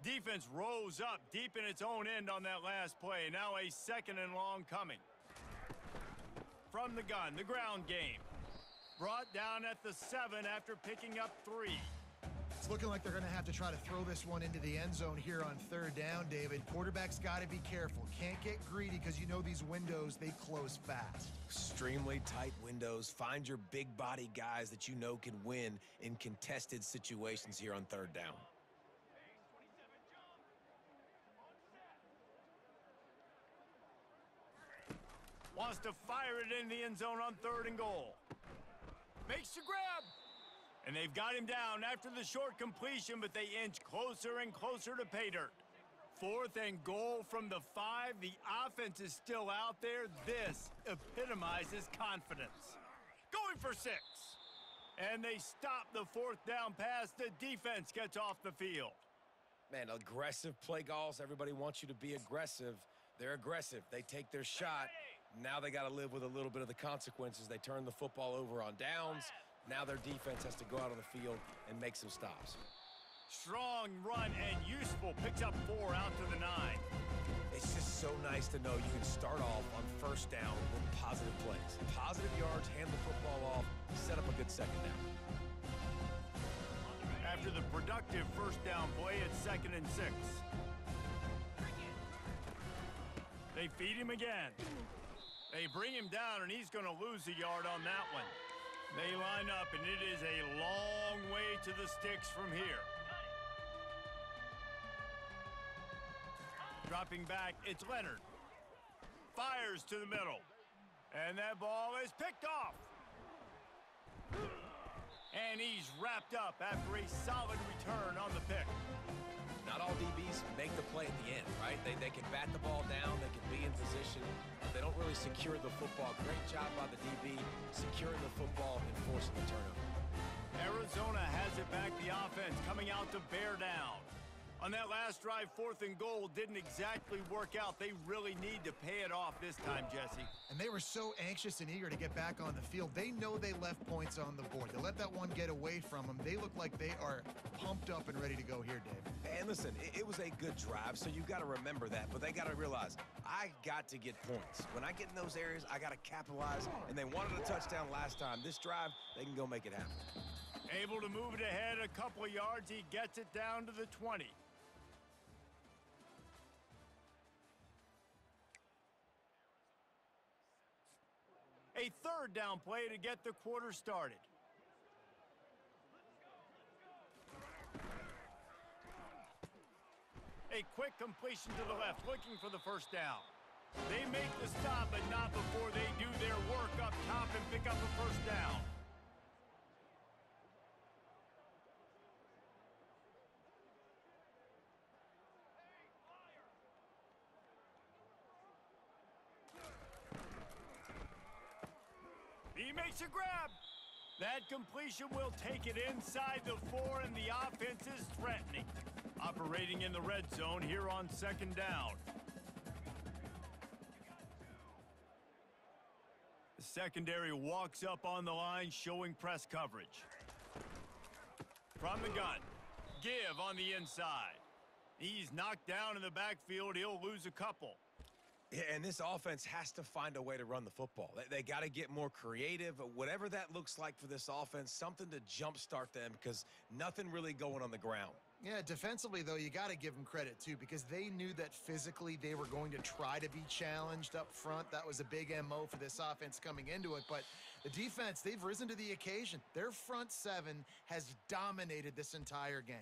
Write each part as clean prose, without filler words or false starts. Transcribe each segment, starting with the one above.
Defense rose up deep in its own end on that last play. Now a 2nd and long coming. From the gun, the ground game. Brought down at the 7 after picking up 3. It's looking like they're going to have to try to throw this one into the end zone here on 3rd down, David. Quarterback's got to be careful. Can't get greedy because you know these windows, they close fast. Extremely tight windows. Find your big body guys that you know can win in contested situations here on 3rd down. Wants to fire it in the end zone on 3rd and goal. Makes the grab. And they've got him down after the short completion, but they inch closer and closer to pay dirt. 4th and goal from the 5. The offense is still out there. This epitomizes confidence. Going for 6. And they stop the 4th down pass. The defense gets off the field. Man, aggressive play calls. Everybody wants you to be aggressive. They're aggressive. They take their shot. Now they got to live with a little bit of the consequences. They turn the football over on downs. Now their defense has to go out on the field and make some stops. Strong run and useful. Picks up 4 out to the 9. It's just so nice to know you can start off on 1st down with positive plays. Positive yards, hand the football off, set up a good 2nd down. After the productive 1st down play, it's 2nd and 6. They feed him again. They bring him down, and he's going to lose a yard on that one. They line up, and it is a long way to the sticks from here. Dropping back, it's Leonard. Fires to the middle. And that ball is picked off. And he's wrapped up after a solid return on the pick. Not all DBs make the play at the end, right? They can bat the ball down, they can be in position, but they don't really secure the football. Great job by the DB securing the football and forcing the turnover. Arizona has it back, the offense coming out to bear down. On that last drive, 4th and goal didn't exactly work out. They really need to pay it off this time, Jesse. And they were so anxious and eager to get back on the field. They know they left points on the board. They let that one get away from them. They look like they are pumped up and ready to go here, Dave. And listen, it was a good drive, so you got to remember that. But they got to realize, I got to get points. When I get in those areas, I got to capitalize. And they wanted a touchdown last time. This drive, they can go make it happen. Able to move it ahead a couple of yards. He gets it down to the 20. A 3rd down play to get the quarter started. A quick completion to the left, looking for the 1st down. They make the stop, but not before they do their work up top and pick up a 1st down. He makes a grab. That completion will take it inside the 4, and the offense is threatening. Operating in the red zone here on 2nd down. The secondary walks up on the line, showing press coverage. From the gun, give on the inside. He's knocked down in the backfield. He'll lose a couple. Yeah, and this offense has to find a way to run the football. They got to get more creative, whatever that looks like for this offense, something to jumpstart them because nothing really going on the ground. Yeah, defensively, though, you got to give them credit, too, because they knew that physically they were going to try to be challenged up front. That was a big MO for this offense coming into it. But the defense, they've risen to the occasion. Their front 7 has dominated this entire game.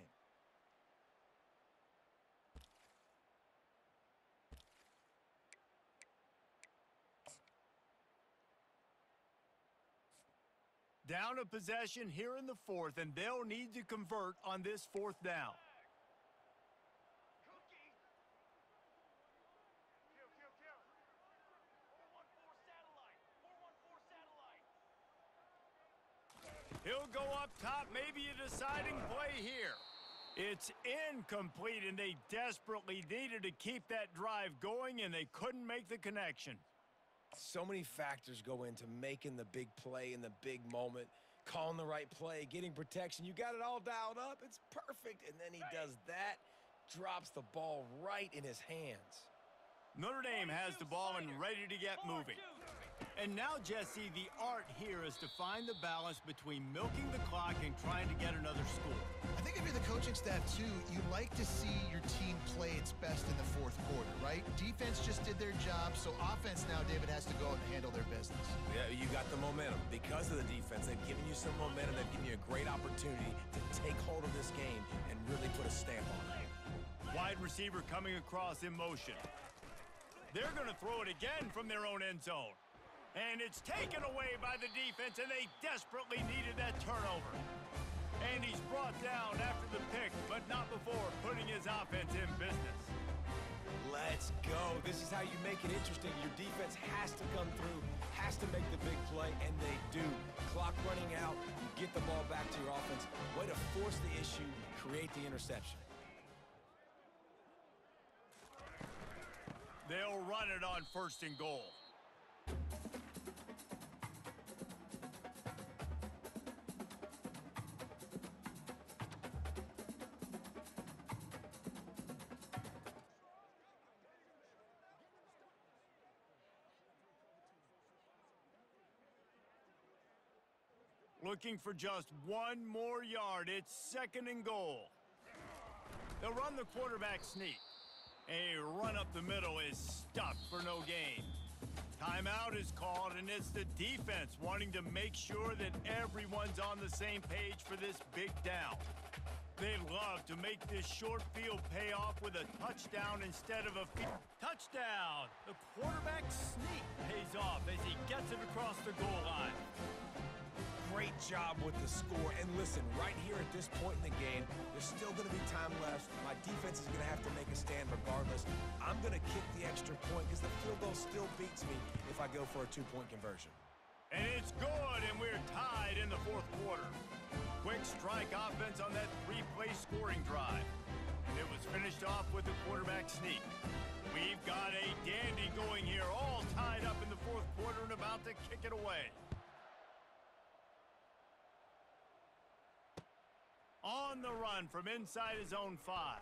Down a possession here in the 4th, and they'll need to convert on this 4th down. He'll go up top, maybe a deciding play here. It's incomplete, and they desperately needed to keep that drive going, and they couldn't make the connection. So many factors go into making the big play in the big moment, calling the right play, getting protection. You got it all dialed up. It's perfect. And then he does that, drops the ball right in his hands. Notre Dame has the ball and ready to get moving. And now, Jesse, the art here is to find the balance between milking the clock and trying to get another score. I think if you're the coaching staff, too, you like to see your team play its best in the fourth quarter, right? Defense just did their job, so offense now, David, has to go out and handle their business. Yeah, you got the momentum. Because of the defense, they've given you some momentum. They've given you a great opportunity to take hold of this game and really put a stamp on it. Wide receiver coming across in motion. They're going to throw it again from their own end zone. And it's taken away by the defense, and they desperately needed that turnover. And he's brought down after the pick, but not before putting his offense in business. Let's go. This is how you make it interesting. Your defense has to come through, has to make the big play, and they do. Clock running out, you get the ball back to your offense. Way to force the issue, create the interception. They'll run it on 1st and goal. Looking for just one more yard. It's 2nd and goal. They'll run the quarterback sneak. A run up the middle is stuffed for no gain. Timeout is called, and it's the defense wanting to make sure that everyone's on the same page for this big down. They'd love to make this short field pay off with a touchdown instead of a touchdown. The quarterback sneak pays off as he gets it across the goal line. Great job with the score. And listen, right here at this point in the game, there's still going to be time left. My defense is going to have to make a stand regardless. I'm going to kick the extra point because the field goal still beats me if I go for a 2-point conversion. And it's good, and we're tied in the 4th quarter. Quick strike offense on that 3-play scoring drive. And it was finished off with the quarterback sneak. We've got a dandy going here, all tied up in the 4th quarter and about to kick it away. On the run from inside his own 5.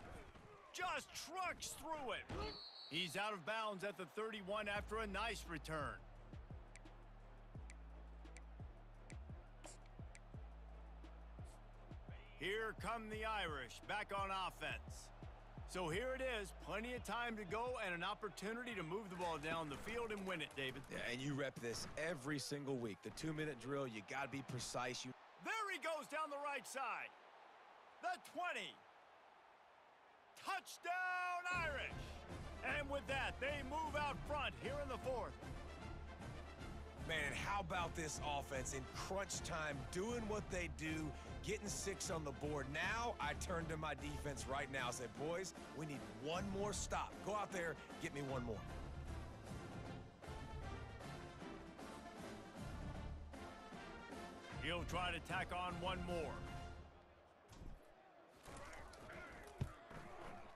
Just trucks through it. He's out of bounds at the 31 after a nice return. Here come the Irish, back on offense. So here it is, plenty of time to go and an opportunity to move the ball down the field and win it, David. Yeah, and you rep this every single week. The 2-minute drill, you got to be precise. There he goes down the right side. The 20. Touchdown, Irish. And with that, they move out front here in the 4th. Man, how about this offense in crunch time, doing what they do, getting 6 on the board. Now I turn to my defense right now and say, boys, we need one more stop. Go out there, get me one more. He'll try to tack on one more.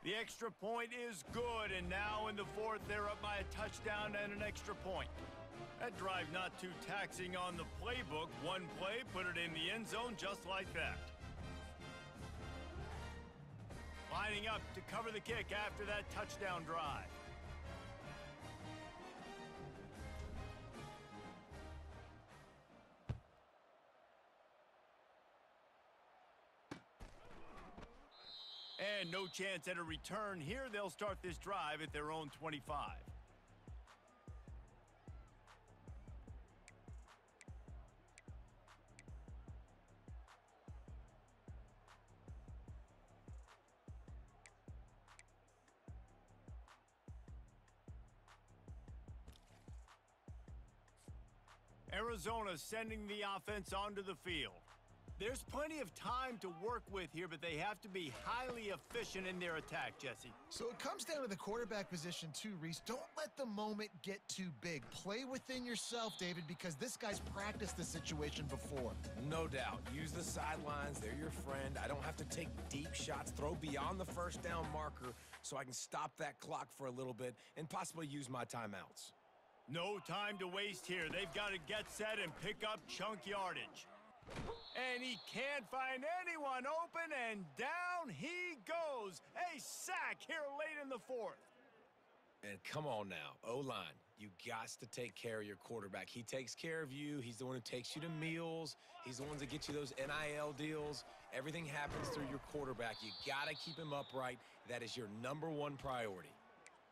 The extra point is good, and now in the 4th, they're up by a touchdown and an extra point. That drive not too taxing on the playbook. One play, put it in the end zone just like that. Lining up to cover the kick after that touchdown drive. And no chance at a return here. They'll start this drive at their own 25. Arizona sending the offense onto the field. There's plenty of time to work with here, but they have to be highly efficient in their attack, Jesse. So it comes down to the quarterback position too, Reese. Don't let the moment get too big. Play within yourself, David, because this guy's practiced this situation before. No doubt. Use the sidelines. They're your friend. I don't have to take deep shots. Throw beyond the 1st down marker so I can stop that clock for a little bit and possibly use my timeouts. No time to waste here. They've got to get set and pick up chunk yardage. And he can't find anyone open, and down he goes. A nice sack here late in the fourth. And come on now, O-line, you got to take care of your quarterback. He takes care of you. He's the one who takes you to meals. He's the one that gets you those NIL deals. Everything happens through your quarterback. You got to keep him upright. That is your #1 priority.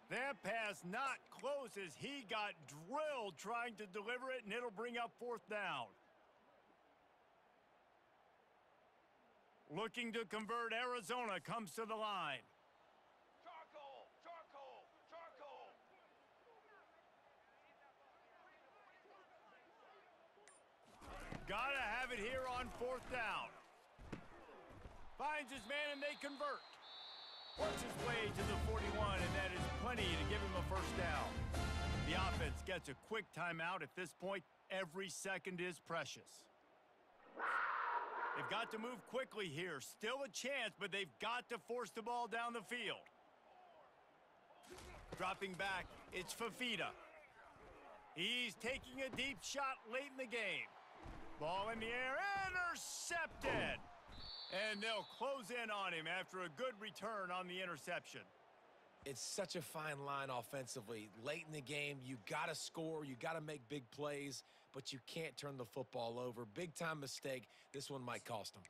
That pass not close as he got drilled trying to deliver it, and it'll bring up 4th down. Looking to convert, Arizona comes to the line. Gotta have it here on 4th down. Finds his man and they convert. Works his way to the 41, and that is plenty to give him a 1st down. The offense gets a quick timeout. At this point, every second is precious. They've got to move quickly here. Still a chance, but they've got to force the ball down the field. Dropping back, it's Fafita. He's taking a deep shot late in the game. Ball in the air, intercepted! And they'll close in on him after a good return on the interception. It's such a fine line offensively. Late in the game, you got to score, you got to make big plays, but you can't turn the football over. Big-time mistake. This one might cost him.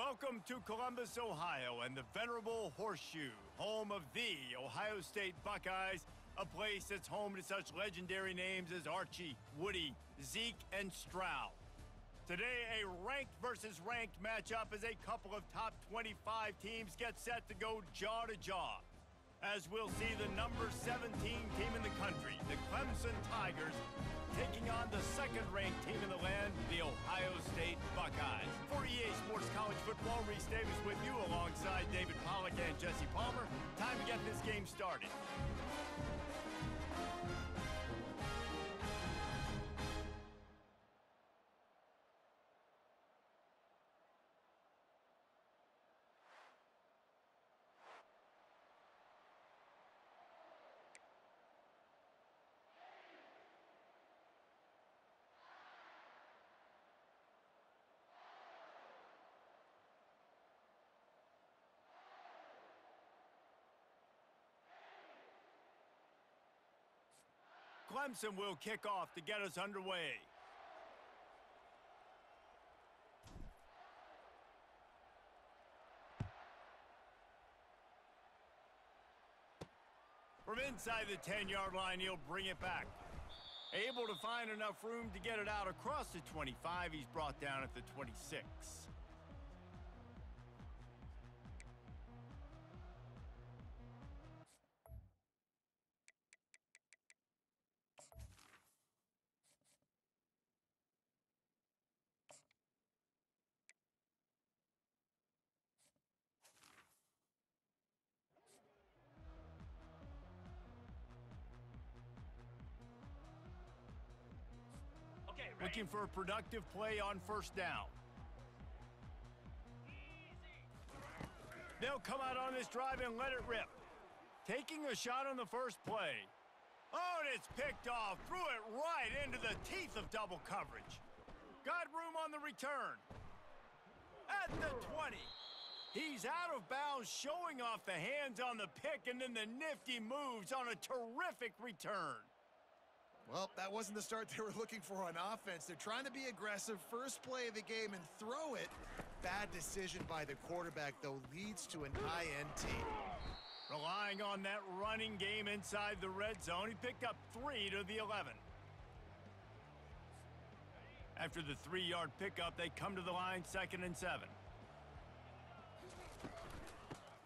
Welcome to Columbus, Ohio, and the venerable Horseshoe, home of the Ohio State Buckeyes, a place that's home to such legendary names as Archie, Woody, Zeke, and Stroud. Today, a ranked versus ranked matchup as a couple of top 25 teams get set to go jaw to jaw. As we'll see the number 17 team in the country, the Clemson Tigers, taking on the second-ranked team in the land, the Ohio State Buckeyes. For EA Sports College Football, Reese Davis with you alongside David Pollack and Jesse Palmer. Time to get this game started. Clemson will kick off to get us underway. From inside the 10-yard line, he'll bring it back. Able to find enough room to get it out across the 25. He's brought down at the 26. Looking for a productive play on first down. They'll come out on this drive and let it rip. Taking a shot on the first play. Oh, and it's picked off. Threw it right into the teeth of double coverage. Got room on the return. At the 20. He's out of bounds, showing off the hands on the pick, and then the nifty moves on a terrific return. Well, that wasn't the start they were looking for on offense. They're trying to be aggressive, first play of the game, and throw it. Bad decision by the quarterback, though, leads to an INT. Relying on that running game inside the red zone, he picked up 3 to the 11. After the 3-yard pickup, they come to the line, 2nd and 7.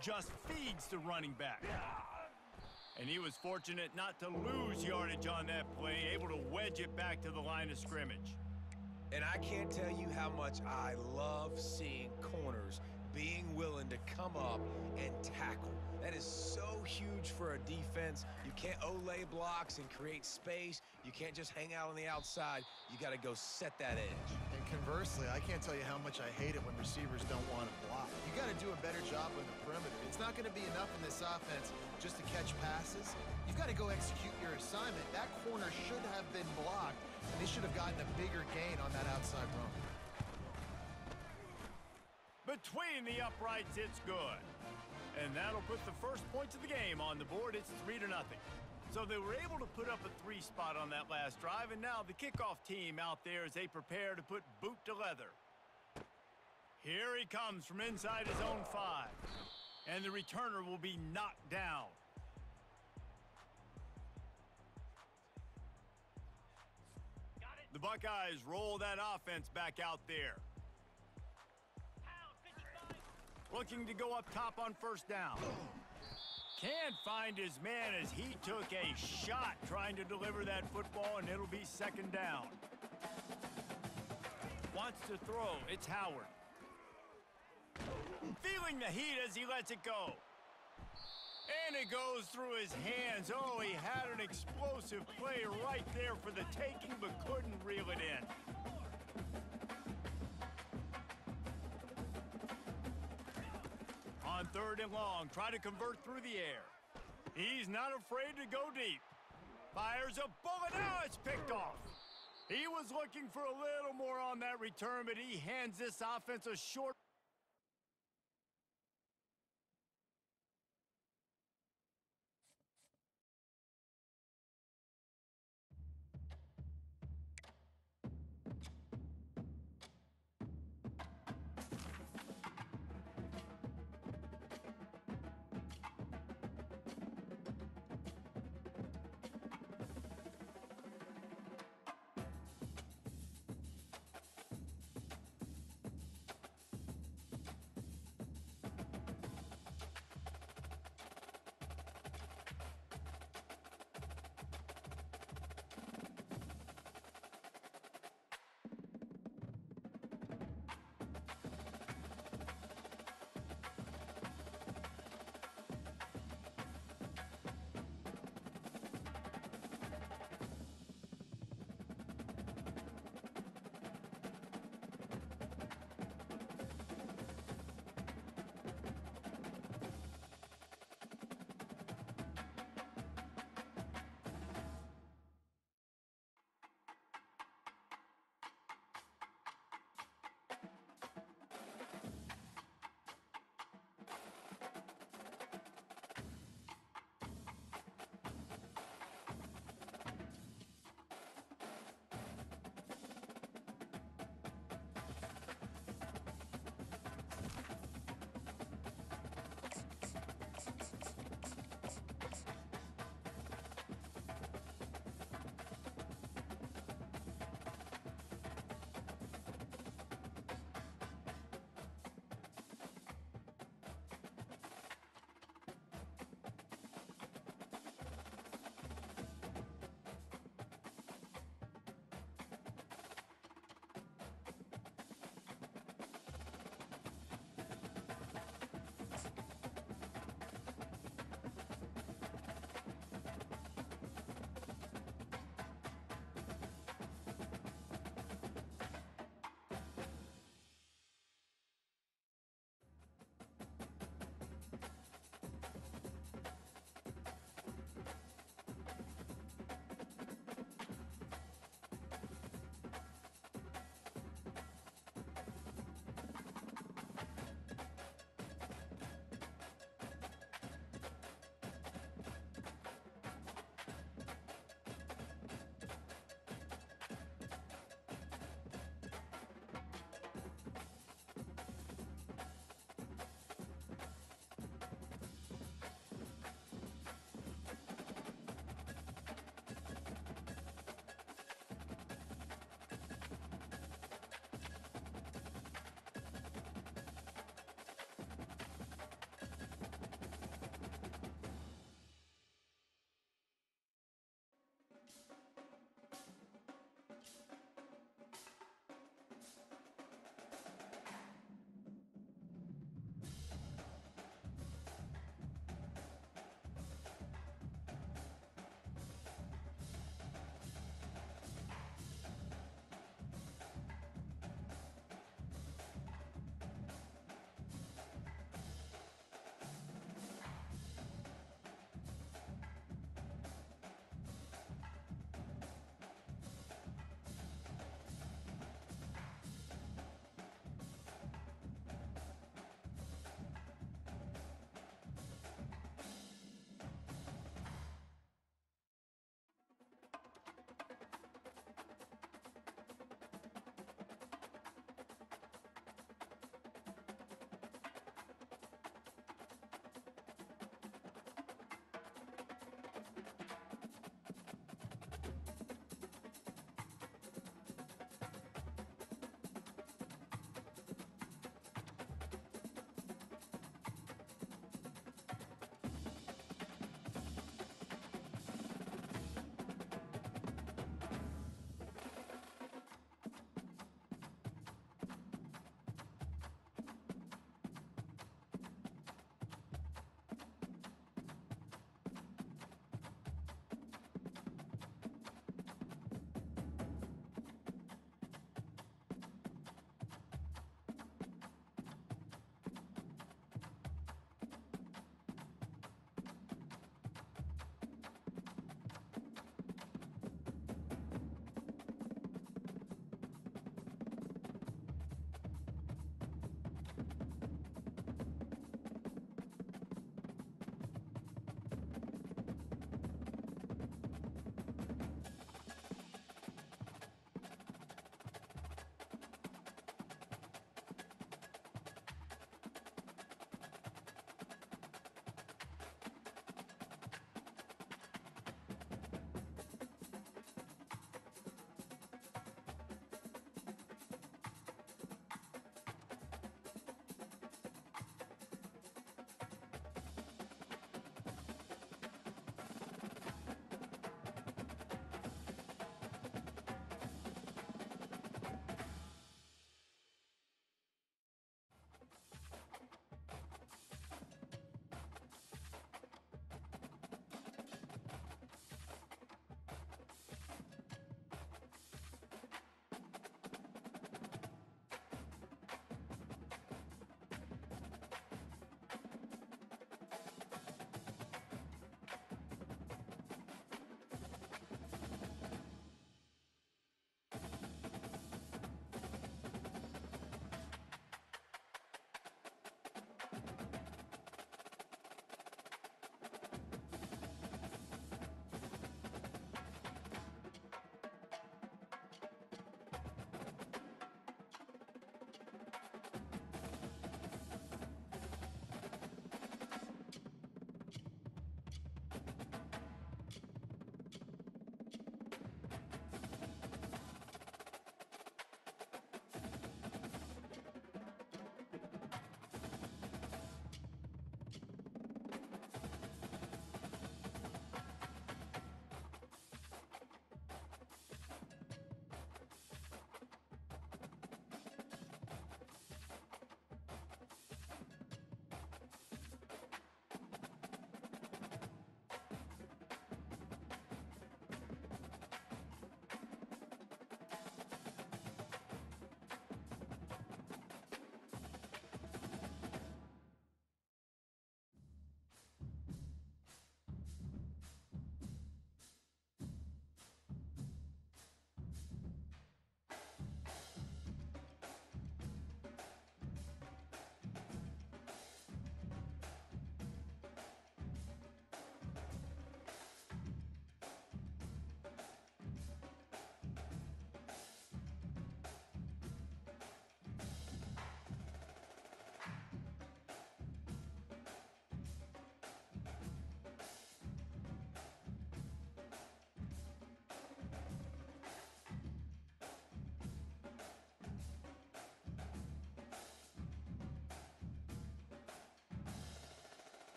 Just feeds the running back. And he was fortunate not to lose yardage on that play, able to wedge it back to the line of scrimmage. And I can't tell you how much I love seeing corners being willing to come up and tackle. That is so huge for a defense. You can't olay blocks and create space. You can't just hang out on the outside. You got to go set that edge. And conversely, I can't tell you how much I hate it when receivers don't want to block. You got to do a better job on the perimeter. It's not going to be enough in this offense just to catch passes. You've got to go execute your assignment. That corner should have been blocked, and they should have gotten a bigger gain on that outside run. Between the uprights, it's good. And that'll put the first points of the game on the board. It's 3-0. So they were able to put up a 3 spot on that last drive, and now the kickoff team out there as they prepare to put boot to leather. Here he comes from inside his own 5. And the returner will be knocked down. The Buckeyes roll that offense back out there. Looking to go up top on first down. Can't find his man as he took a shot trying to deliver that football, and it'll be 2nd down. Wants to throw. It's Howard. Feeling the heat as he lets it go. And it goes through his hands. Oh, he had an explosive play right there for the taking, but couldn't reel it in. On 3rd and long, try to convert through the air. He's not afraid to go deep. Fires a bullet. Now it's picked off. He was looking for a little more on that return, but he hands this offense a short.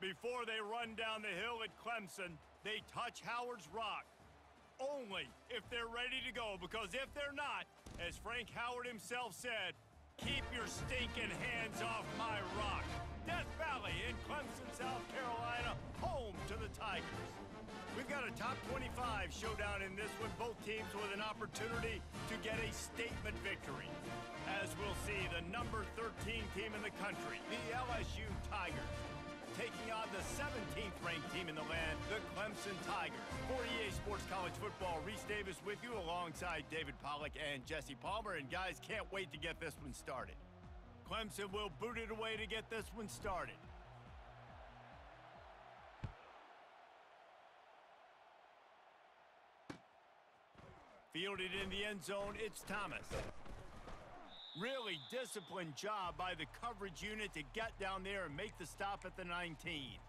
Before they run down the hill at Clemson, they touch Howard's rock. Only if they're ready to go, because if they're not, as Frank Howard himself said, keep your stinking hands off my rock. Death Valley in Clemson, South Carolina, home to the Tigers. We've got a top 25 showdown in this one, both teams with an opportunity to get a statement victory. As we'll see, the number 13 team in the country, the LSU Tigers, taking on the 17th ranked team in the land, the Clemson Tigers. For EA Sports College Football, Reese Davis with you alongside David Pollack and Jesse Palmer. And guys, can't wait to get this one started. Clemson will boot it away to get this one started. Fielded in the end zone, it's Thomas. Really disciplined job by the coverage unit to get down there and make the stop at the 19.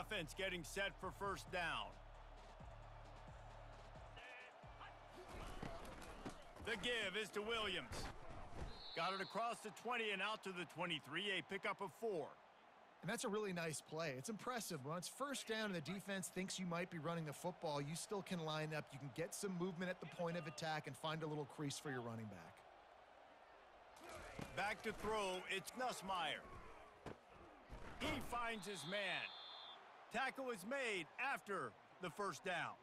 Offense getting set for first down. The give is to Williams. Got it across the 20 and out to the 23, a pickup of 4. And that's a really nice play. It's impressive. When it's first down and the defense thinks you might be running the football, you still can line up. You can get some movement at the point of attack and find a little crease for your running back. Back to throw, it's Nussmeier. He finds his man. Tackle is made after the first down.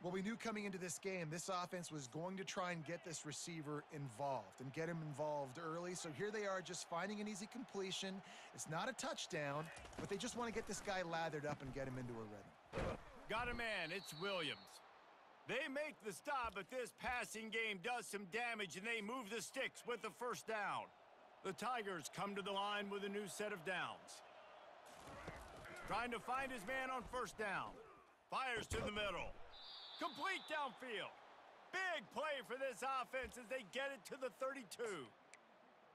Well, we knew coming into this game, this offense was going to try and get this receiver involved and get him involved early. So here they are just finding an easy completion. It's not a touchdown, but they just want to get this guy lathered up and get him into a rhythm. Got a man, it's Williams. They make the stop, but this passing game does some damage, and they move the sticks with the first down. The Tigers come to the line with a new set of downs. Trying to find his man on first down. Fires to the middle. Complete downfield. Big play for this offense as they get it to the 32.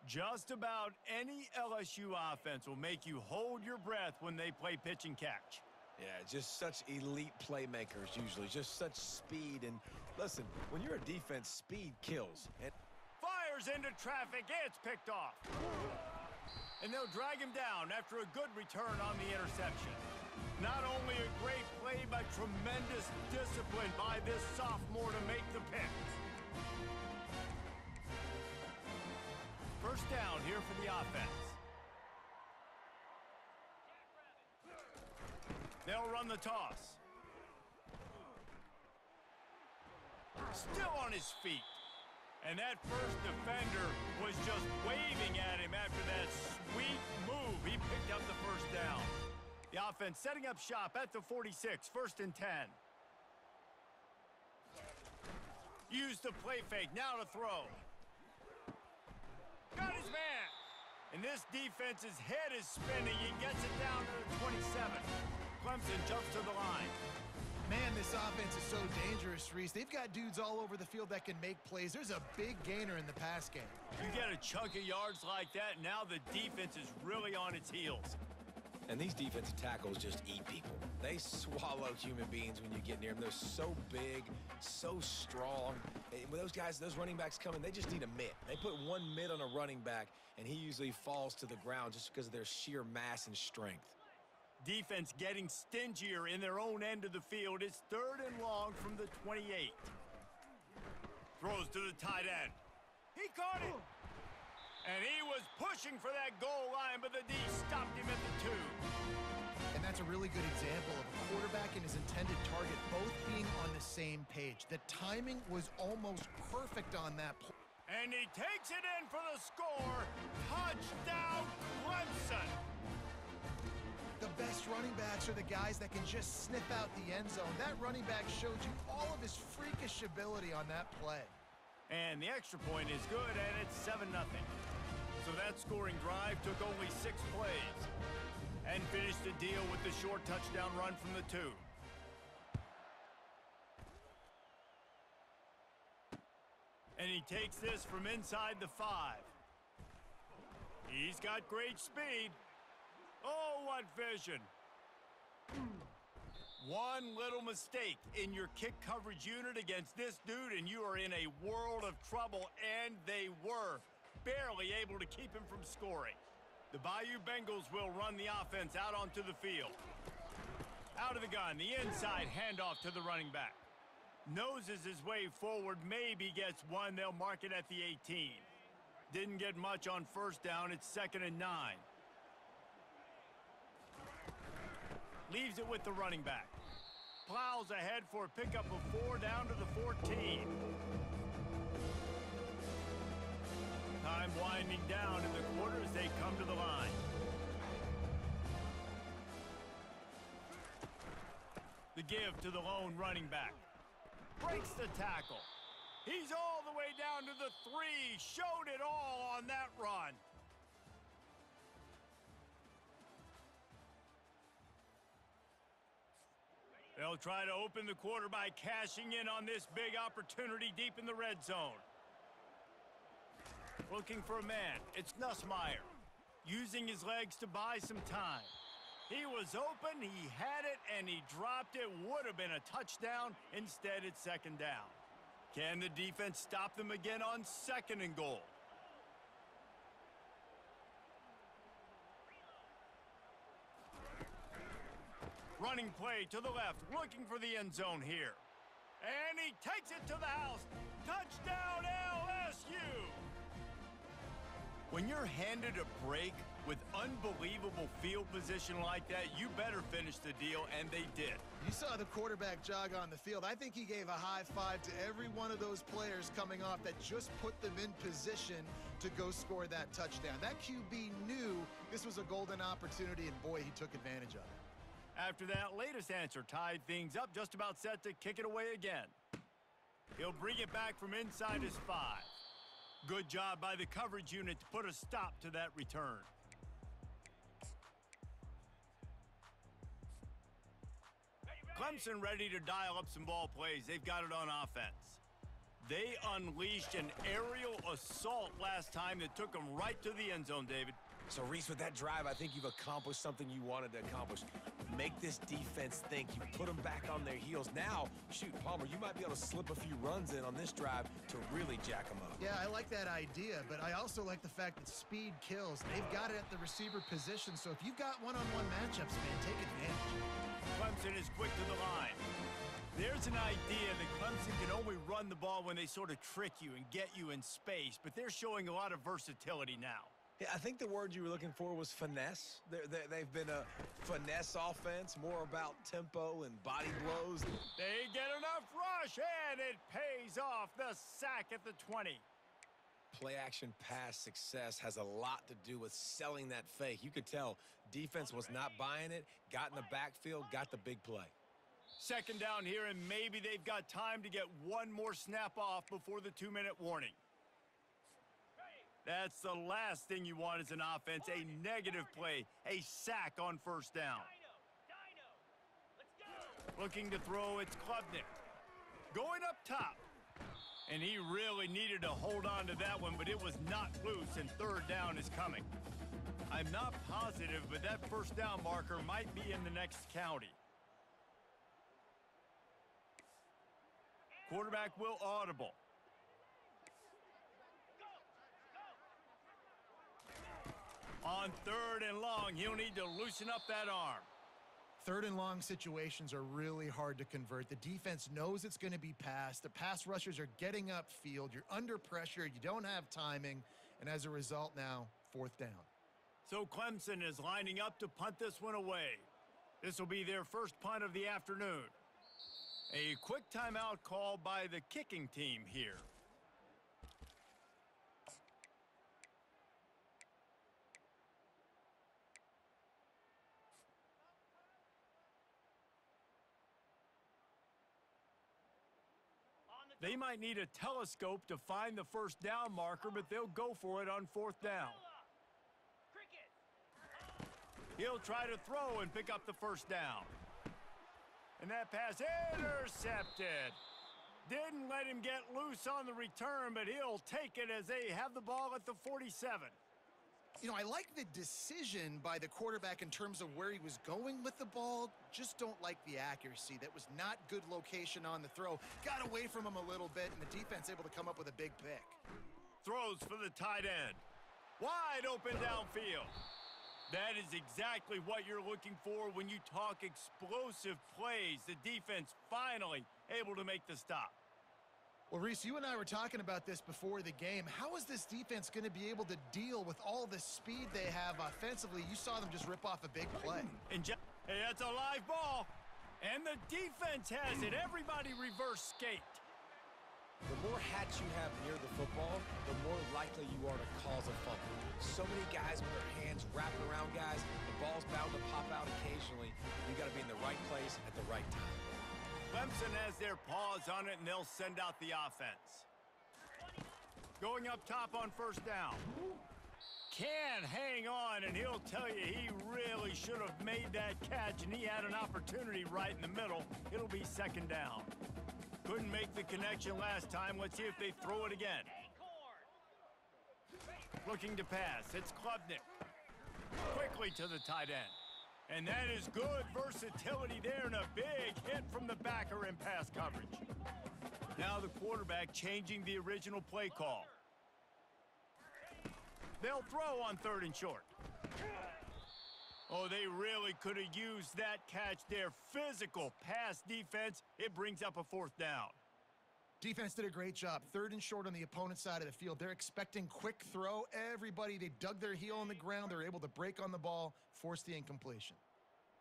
Just about any LSU offense will make you hold your breath when they play pitch and catch. Yeah, just such elite playmakers usually, just such speed. And listen, when you're a defense, speed kills. And fires into traffic, it's picked off. And they'll drag him down after a good return on the interception. Not only a great play, but tremendous discipline by this sophomore to make the pick. First down here for the offense. They'll run the toss. Still on his feet. And that first defender was just waving at him after that sweet move. He picked up the first down. The offense setting up shop at the 46, first and 10. Use the play fake, now to throw. Got his man. And this defense's head is spinning. He gets it down to the 27. Clemson jumps to the line. Man, this offense is so dangerous, Reese. They've got dudes all over the field that can make plays. There's a big gainer in the pass game. You get a chunk of yards like that, and now the defense is really on its heels. And these defensive tackles just eat people. They swallow human beings when you get near them. They're so big, so strong. And when those guys, those running backs come in, they just need a mitt. They put one mitt on a running back, and he usually falls to the ground just because of their sheer mass and strength. Defense getting stingier in their own end of the field. It's third and long from the 28. Throws to the tight end. He caught it. And he was pushing for that goal line, but the D stopped him at the 2. And that's a really good example of a quarterback and his intended target both being on the same page. The timing was almost perfect on that play. And he takes it in for the score. Touchdown, Clemson. The best running backs are the guys that can just sniff out the end zone. That running back showed you all of his freakish ability on that play. And the extra point is good, and it's 7-0. So that scoring drive took only 6 plays and finished the deal with the short touchdown run from the 2. And he takes this from inside the 5. He's got great speed. Oh, what vision. One little mistake in your kick coverage unit against this dude, and you are in a world of trouble, and they were barely able to keep him from scoring. The Bayou Bengals will run the offense out onto the field. Out of the gun, the inside handoff to the running back. Noses his way forward, maybe gets one. They'll mark it at the 18. Didn't get much on first down. It's 2nd and 9. Leaves it with the running back. Plows ahead for a pickup of 4 down to the 14. Time winding down in the quarter as they come to the line. The give to the lone running back. Breaks the tackle. He's all the way down to the 3. Showed it all on that run. They'll try to open the quarter by cashing in on this big opportunity deep in the red zone. Looking for a man. It's Nussmeier. Using his legs to buy some time. He was open, he had it, and he dropped it. Would have been a touchdown. Instead, it's 2nd down. Can the defense stop them again on 2nd and goal? Running play to the left, looking for the end zone here. And he takes it to the house. Touchdown, LSU! When you're handed a break with unbelievable field position like that, you better finish the deal, and they did. You saw the quarterback jog on the field. I think he gave a high five to every one of those players coming off that just put them in position to go score that touchdown. That QB knew this was a golden opportunity, and boy, he took advantage of it. After that latest answer tied things up, just about set to kick it away again. He'll bring it back from inside his 5. Good job by the coverage unit to put a stop to that return. Clemson ready to dial up some ball plays. They've got it on offense. They unleashed an aerial assault last time that took them right to the end zone, David. So, Reese, with that drive, I think you've accomplished something you wanted to accomplish. Make this defense think. You put them back on their heels. Now, shoot, Palmer, you might be able to slip a few runs in on this drive to really jack them up. Yeah, I like that idea, but I also like the fact that speed kills. They've got it at the receiver position, so if you've got one-on-one matchups, man, take advantage. Clemson is quick to the line. There's an idea that Clemson can only run the ball when they sort of trick you and get you in space, but they're showing a lot of versatility now. Yeah, I think the word you were looking for was finesse. They've been a finesse offense, more about tempo and body blows. They get enough rush, and it pays off. The sack at the 20. Play-action pass success has a lot to do with selling that fake. You could tell defense was not buying it, got in the backfield, got the big play. 2nd down here, and maybe they've got time to get one more snap off before the 2-minute warning. That's the last thing you want as an offense, a negative play, a sack on 1st down. Looking to throw, it's Klubnik. Going up top. And he really needed to hold on to that one, but it was not loose, and 3rd down is coming. I'm not positive, but that 1st down marker might be in the next county. Quarterback will audible. On 3rd and long, he'll need to loosen up that arm. 3rd and long situations are really hard to convert. The defense knows it's going to be passed. The pass rushers are getting upfield. You're under pressure. You don't have timing. And as a result now, 4th down. So Clemson is lining up to punt this one away. This will be their first punt of the afternoon. A quick timeout call by the kicking team here. They might need a telescope to find the 1st down marker, but they'll go for it on 4th down. He'll try to throw and pick up the 1st down. And that pass intercepted. Didn't let him get loose on the return, but he'll take it as they have the ball at the 47. You know, I like the decision by the quarterback in terms of where he was going with the ball. Just don't like the accuracy. That was not good location on the throw. Got away from him a little bit, and the defense able to come up with a big pick. Throws for the tight end. Wide open downfield. That is exactly what you're looking for when you talk explosive plays. The defense finally able to make the stop. Well, Reese, you and I were talking about this before the game. How is this defense going to be able to deal with all the speed they have offensively? You saw them just rip off a big play. And hey, that's a live ball. And the defense has it. Everybody reverse skate. The more hats you have near the football, the more likely you are to cause a fumble. So many guys with their hands wrapped around guys, the ball's bound to pop out occasionally. You got to be in the right place at the right time. Clemson has their paws on it, and they'll send out the offense. Going up top on first down. Can hang on, and he'll tell you he really should have made that catch, and he had an opportunity right in the middle. It'll be second down. Couldn't make the connection last time. Let's see if they throw it again. Looking to pass. It's Klubnik. Quickly to the tight end. And that is good versatility there and a big hit from the backer in pass coverage. Now the quarterback changing the original play call. They'll throw on third and short. Oh, they really could have used that catch there. Physical pass defense. It brings up a fourth down. Defense did a great job. Third and short on the opponent's side of the field. They're expecting quick throw. Everybody, they dug their heel on the ground. They're able to break on the ball, force the incompletion.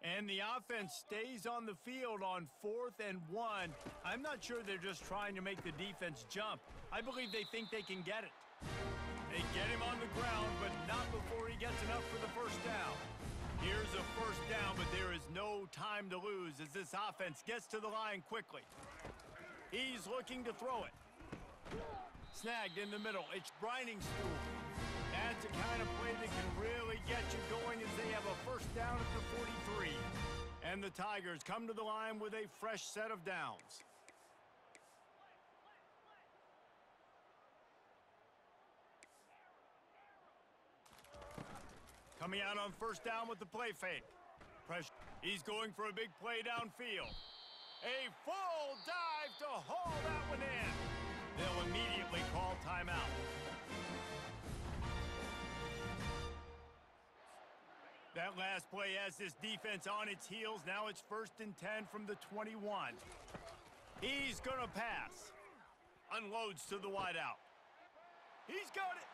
And the offense stays on the field on 4th and 1. I'm not sure they're just trying to make the defense jump. I believe they think they can get it. They get him on the ground, but not before he gets enough for the first down. Here's a first down, but there is no time to lose as this offense gets to the line quickly. He's looking to throw it. Snagged in the middle. It's Briningstool. That's the kind of play that can really get you going as they have a first down at the 43. And the Tigers come to the line with a fresh set of downs. Coming out on first down with the play fake. Pressure. He's going for a big play downfield. A full dive to haul that one in. They'll immediately call timeout. That last play has this defense on its heels. Now it's 1st and 10 from the 21. He's going to pass. Unloads to the wideout. He's got it.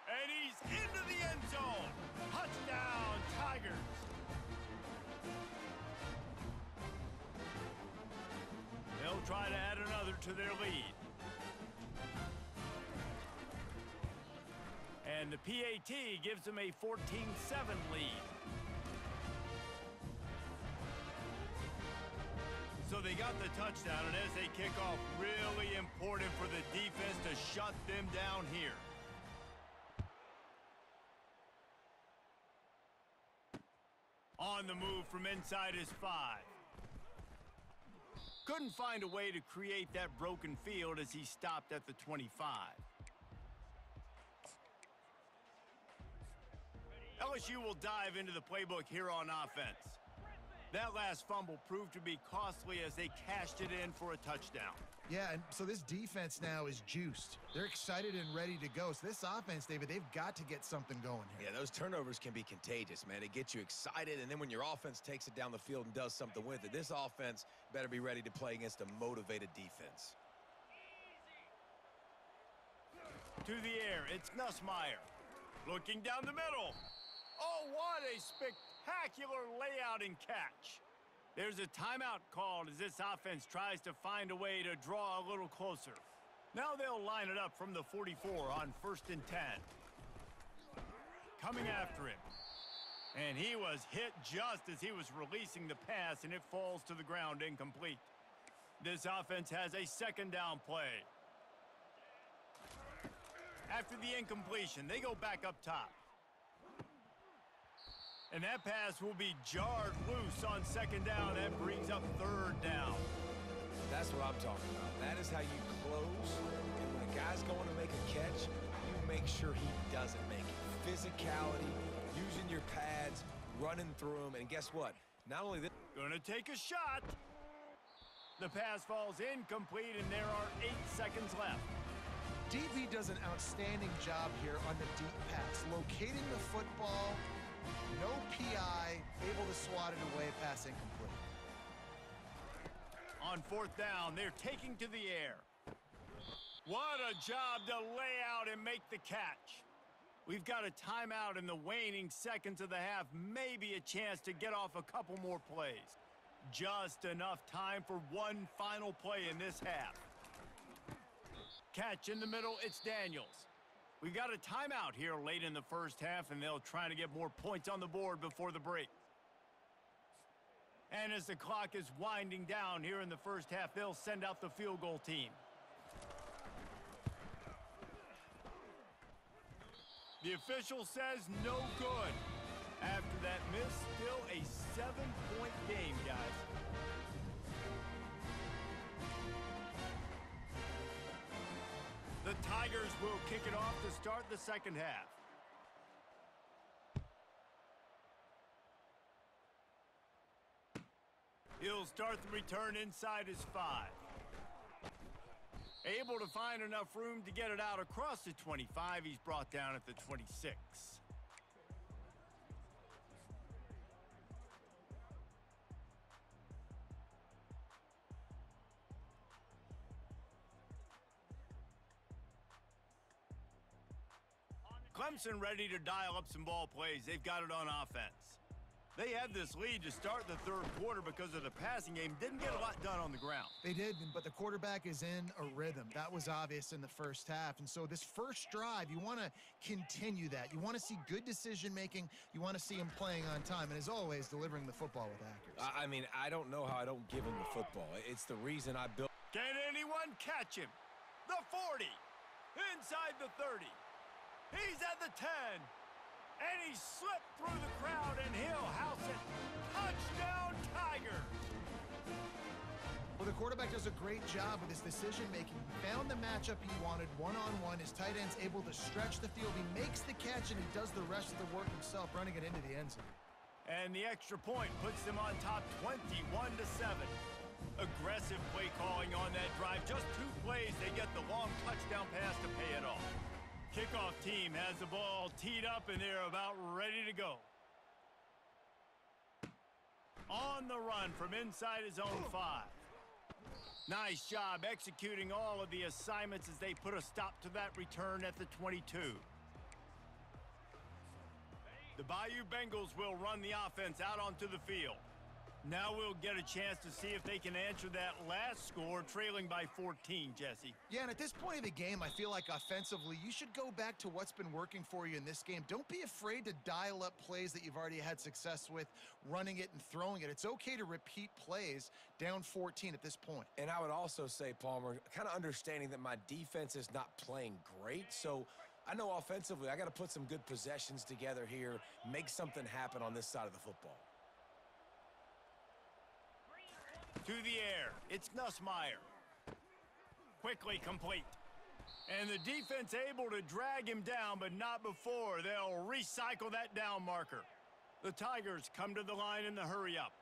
And he's into the end zone. Touchdown, Tigers. They'll try to add another to their lead. And the PAT gives them a 14-7 lead. So they got the touchdown, and as they kick off, really important for the defense to shut them down here. On the move from inside his 5. Couldn't find a way to create that broken field as he stopped at the 25. LSU will dive into the playbook here on offense. That last fumble proved to be costly as they cashed it in for a touchdown. Yeah, and so this defense now is juiced. They're excited and ready to go. So this offense, David, they've got to get something going here. Yeah, those turnovers can be contagious, man. It gets you excited, and then when your offense takes it down the field and does something with it, this offense better be ready to play against a motivated defense. To the air, it's Nussmeier. Looking down the middle. Oh, what a spectacular layout and catch. There's a timeout called as this offense tries to find a way to draw a little closer. Now they'll line it up from the 44 on 1st and 10. Coming after him. And he was hit just as he was releasing the pass, and it falls to the ground incomplete. This offense has a second down play. After the incompletion, they go back up top. And that pass will be jarred loose on second down. That brings up third down. That's what I'm talking about. That is how you close. And when a guy's going to make a catch, you make sure he doesn't make it. physicality, using your pads, running through them, and guess what? Not only this. Gonna take a shot. The pass falls incomplete, and there are 8 seconds left. DB does an outstanding job here on the deep pass, locating the football, no PI, able to swat it away, pass incomplete. On 4th down, they're taking to the air. What a job to lay out and make the catch. We've got a timeout in the waning seconds of the half, maybe a chance to get off a couple more plays. Just enough time for one final play in this half. Catch in the middle, it's Daniels. We've got a timeout here late in the first half, and they'll try to get more points on the board before the break. And as the clock is winding down here in the first half, they'll send out the field goal team. The official says no good. After that miss, still a 7-point game, guys. The Tigers will kick it off to start the second half. He'll start the return inside his 5. Able to find enough room to get it out across the 25. He's brought down at the 26. Clemson ready to dial up some ball plays. They've got it on offense. They had this lead to start the third quarter because of the passing game. Didn't get a lot done on the ground. They did, but the quarterback is in a rhythm. That was obvious in the first half. And so this first drive, you want to continue that. You want to see good decision-making. You want to see him playing on time. And as always, delivering the football with accuracy. I mean, I don't know how I don't give him the football. It's the reason I built. Can anyone catch him? The 40. Inside the 30. He's at the 10. And he slipped through the crowd, and he'll house it. Touchdown, Tigers! Well, the quarterback does a great job with his decision-making. Found the matchup he wanted, one-on-one. His tight end's able to stretch the field. He makes the catch, and he does the rest of the work himself, running it into the end zone. And the extra point puts them on top 21-7. Aggressive play calling on that drive. Just 2 plays, they get the long touchdown pass to pay it off. Kickoff team has the ball teed up, and they're about ready to go. On the run from inside his own 5. Nice job executing all of the assignments as they put a stop to that return at the 22. The Bayou Bengals will run the offense out onto the field. Now we'll get a chance to see if they can answer that last score, trailing by 14, Jesse. Yeah, and at this point of the game, I feel like offensively, you should go back to what's been working for you in this game. Don't be afraid to dial up plays that you've already had success with, running it and throwing it. It's okay to repeat plays down 14 at this point. And I would also say, Palmer, kind of understanding that my defense is not playing great, so I know offensively I got to put some good possessions together here, make something happen on this side of the football. To the air, it's Nussmeier. Quickly complete. And the defense able to drag him down, but not before. They'll recycle that down marker. The Tigers come to the line in the hurry-up.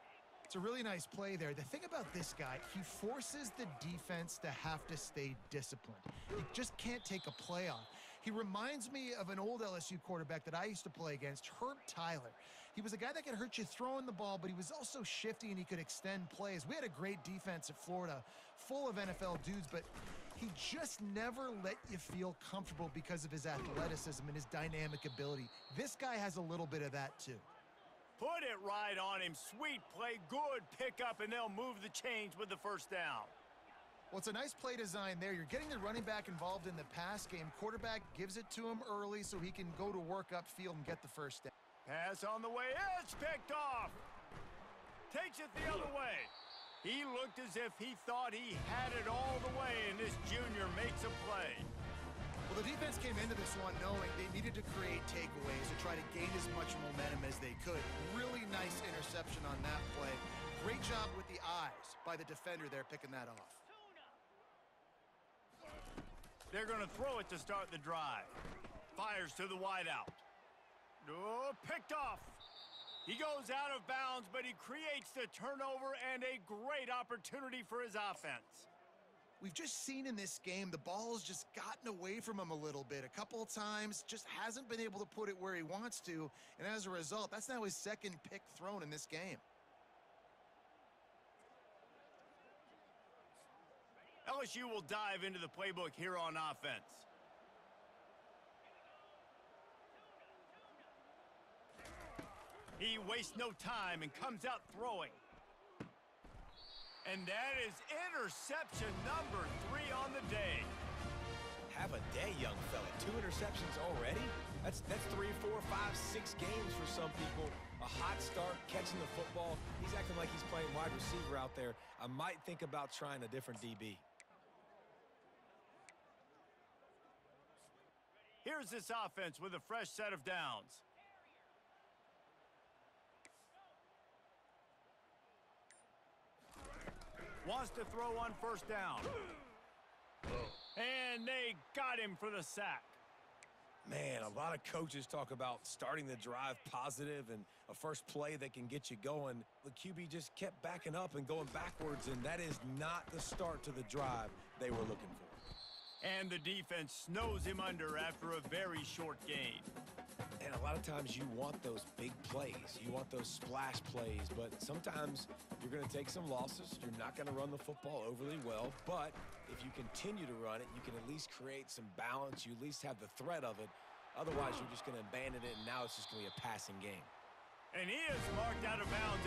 It's a really nice play there. The thing about this guy, he forces the defense to have to stay disciplined. You just can't take a play off. He reminds me of an old LSU quarterback that I used to play against, Herb Tyler. He was a guy that could hurt you throwing the ball, but he was also shifty and he could extend plays. We had a great defense at Florida, full of NFL dudes, but he just never let you feel comfortable because of his athleticism and his dynamic ability. This guy has a little bit of that too. Put it right on him. Sweet play, good pickup, and they'll move the chains with the first down. Well, it's a nice play design there. You're getting the running back involved in the pass game. Quarterback gives it to him early so he can go to work upfield and get the first down. Pass on the way. It's picked off. Takes it the other way. He looked as if he thought he had it all the way, and this junior makes a play. Well, the defense came into this one knowing they needed to create takeaways to try to gain as much momentum as they could. Really nice interception on that play. Great job with the eyes by the defender there picking that off. They're going to throw it to start the drive. Fires to the wideout. Oh, picked off. He goes out of bounds, but he creates the turnover and a great opportunity for his offense. We've just seen in this game the ball's just gotten away from him a little bit. A couple of times, just hasn't been able to put it where he wants to. And as a result, that's now his second pick thrown in this game. LSU will dive into the playbook here on offense. He wastes no time and comes out throwing. And that is interception number 3 on the day. Have a day, young fella. 2 interceptions already? That's 3, 4, 5, 6 games for some people. A hot start, catching the football. He's acting like he's playing wide receiver out there. I might think about trying a different DB. Here's this offense with a fresh set of downs. Wants to throw on first down. And they got him for the sack. Man, a lot of coaches talk about starting the drive positive and a first play that can get you going. The QB just kept backing up and going backwards, and that is not the start to the drive they were looking for. And the defense snows him under after a very short gain. And a lot of times you want those big plays. You want those splash plays, but sometimes you're going to take some losses. You're not going to run the football overly well, but if you continue to run it, you can at least create some balance. You at least have the threat of it. Otherwise, you're just going to abandon it, and now it's just going to be a passing game. And he is marked out of bounds